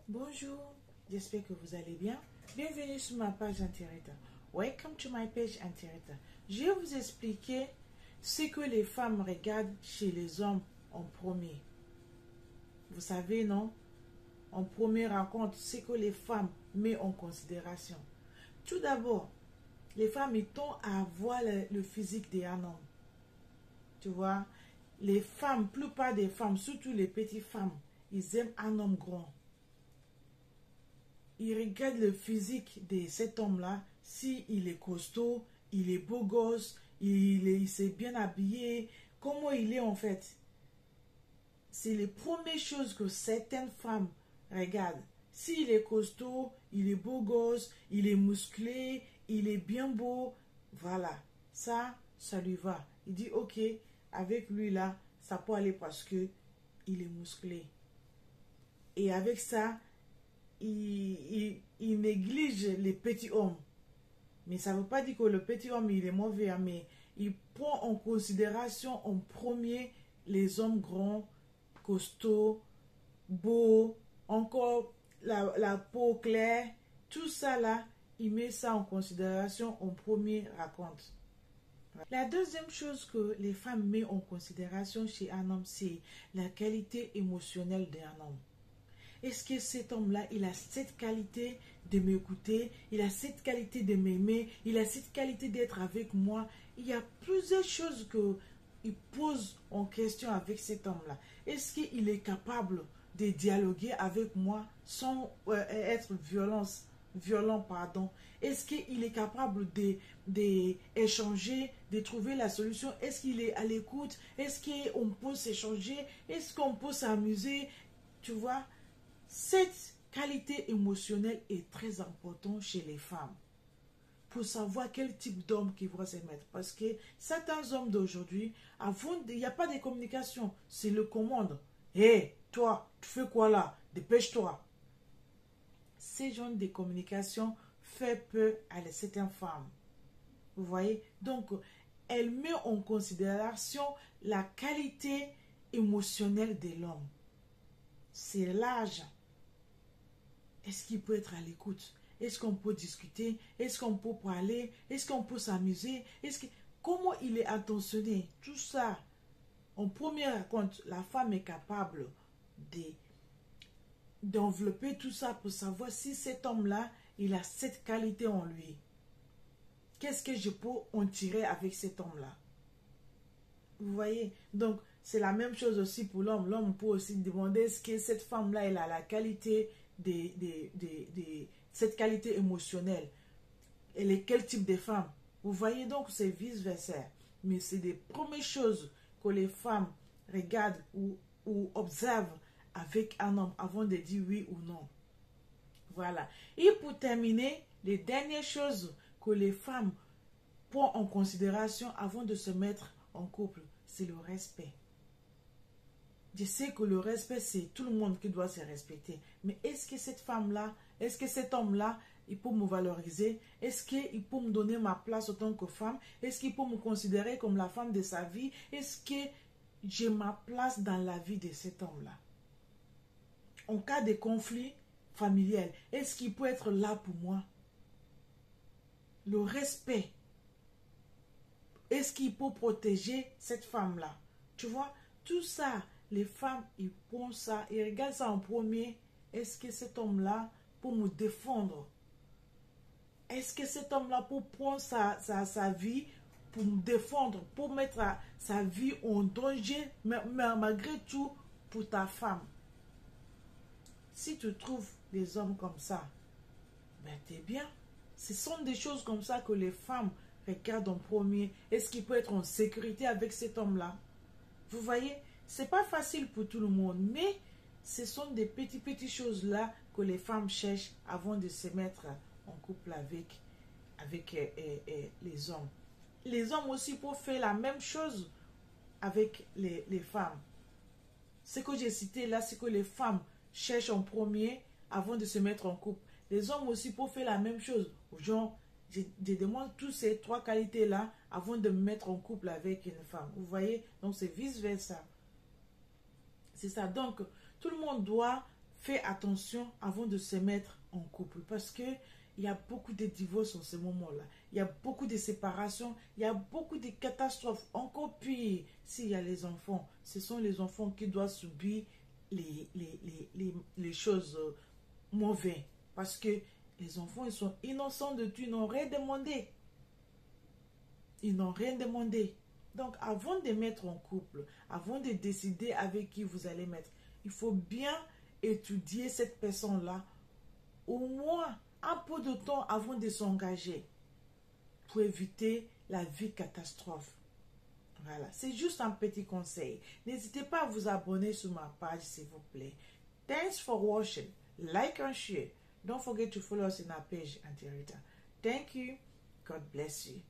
Bonjour, j'espère que vous allez bien. Bienvenue sur ma page Internet. Welcome to my page Internet. Je vais vous expliquer ce que les femmes regardent chez les hommes en premier. Vous savez, non? En premier rencontre, ce que les femmes mettent en considération. Tout d'abord, les femmes ils tendent à voir le physique d'un homme. Tu vois, les femmes, plupart des femmes, surtout les petites femmes, ils aiment un homme grand. Ils regardent le physique de cet homme-là, s'il est costaud, il est beau gosse, il s'est bien habillé, comment il est en fait. C'est les premières choses que certaines femmes regardent. S'il est costaud, il est beau gosse, il est musclé, il est bien beau, voilà, ça lui va. Il dit ok, avec lui là, ça peut aller parce que il est musclé. Et avec ça, il néglige les petits hommes. Mais ça ne veut pas dire que le petit homme il est mauvais, mais il prend en considération en premier les hommes grands, costauds, beaux, encore la peau claire, tout ça là, il met ça en considération en premier raconte. La deuxième chose que les femmes mettent en considération chez un homme, c'est la qualité émotionnelle d'un homme. Est-ce que cet homme-là, il a cette qualité de m'écouter, il a cette qualité de m'aimer, il a cette qualité d'être avec moi? Il y a plusieurs choses qu'il pose en question avec cet homme-là. Est-ce qu'il est capable de dialoguer avec moi sans être violent? Est-ce qu'il est capable d'échanger, de trouver la solution? Est-ce qu'il est à l'écoute? Est-ce qu'on peut s'échanger? Est-ce qu'on peut s'amuser? Tu vois? Cette qualité émotionnelle est très importante chez les femmes pour savoir quel type d'homme qu'ils vont se mettre. Parce que certains hommes d'aujourd'hui, il n'y a pas de communication, c'est le commande. Hé, toi, tu fais quoi là? Dépêche-toi. Ces genres de communication fait peur à certaines femmes. Vous voyez? Donc, elle met en considération la qualité émotionnelle de l'homme. C'est l'âge. Est-ce qu'il peut être à l'écoute? Est-ce qu'on peut discuter? Est-ce qu'on peut parler? Est-ce qu'on peut s'amuser? Comment il est attentionné? Tout ça. En première compte, la femme est capable d'envelopper tout ça pour savoir si cet homme-là, il a cette qualité en lui. Qu'est-ce que je peux en tirer avec cet homme-là? Vous voyez? Donc, c'est la même chose aussi pour l'homme. L'homme peut aussi demander est-ce que cette femme-là, elle a la qualité cette qualité émotionnelle. Elle est quel type de femme? Vous voyez, donc c'est vice-versa. Mais c'est des premières choses que les femmes regardent ou observent avec un homme avant de dire oui ou non. Voilà. Et pour terminer, les dernières choses que les femmes prennent en considération avant de se mettre en couple, c'est le respect. Je sais que le respect, c'est tout le monde qui doit se respecter. Mais est-ce que cette femme-là, est-ce que cet homme-là, il peut me valoriser? Est-ce qu'il peut me donner ma place en tant que femme? Est-ce qu'il peut me considérer comme la femme de sa vie? Est-ce que j'ai ma place dans la vie de cet homme-là? En cas de conflit familial, est-ce qu'il peut être là pour moi? Le respect. Est-ce qu'il peut protéger cette femme-là? Tu vois, tout ça, les femmes, ils pensent ça, ils regardent ça en premier. Est-ce que cet homme-là peut me défendre? Est-ce que cet homme-là peut prendre sa vie pour me défendre, pour mettre sa vie en danger, mais malgré tout, pour ta femme? Si tu trouves des hommes comme ça, ben t'es bien. Ce sont des choses comme ça que les femmes regardent en premier. Est-ce qu'il peut être en sécurité avec cet homme-là? Vous voyez, c'est pas facile pour tout le monde, mais ce sont des petites choses là que les femmes cherchent avant de se mettre en couple avec les hommes. Les hommes aussi peuvent faire la même chose avec les femmes. Ce que j'ai cité là, c'est que les femmes cherchent en premier avant de se mettre en couple. Les hommes aussi peuvent faire la même chose. Genre, je demande toutes ces trois qualités là avant de me mettre en couple avec une femme. Vous voyez? Donc c'est vice versa. C'est ça. Donc tout le monde doit fais attention avant de se mettre en couple parce que il y a beaucoup de divorces en ce moment-là. Il y a beaucoup de séparations. Il y a beaucoup de catastrophes. Encore pire, s'il y a les enfants. Ce sont les enfants qui doivent subir les choses mauvaises. Parce que les enfants, ils sont innocents de tout. Ils n'ont rien demandé. Ils n'ont rien demandé. Donc, avant de mettre en couple, avant de décider avec qui vous allez mettre, il faut bien étudier cette personne-là au moins un peu de temps avant de s'engager pour éviter la vie catastrophe. Voilà, c'est juste un petit conseil. N'hésitez pas à vous abonner sur ma page s'il vous plaît. Thanks for watching. Like and share. Don't forget to follow us in our page, Auntie Rita. Thank you. God bless you.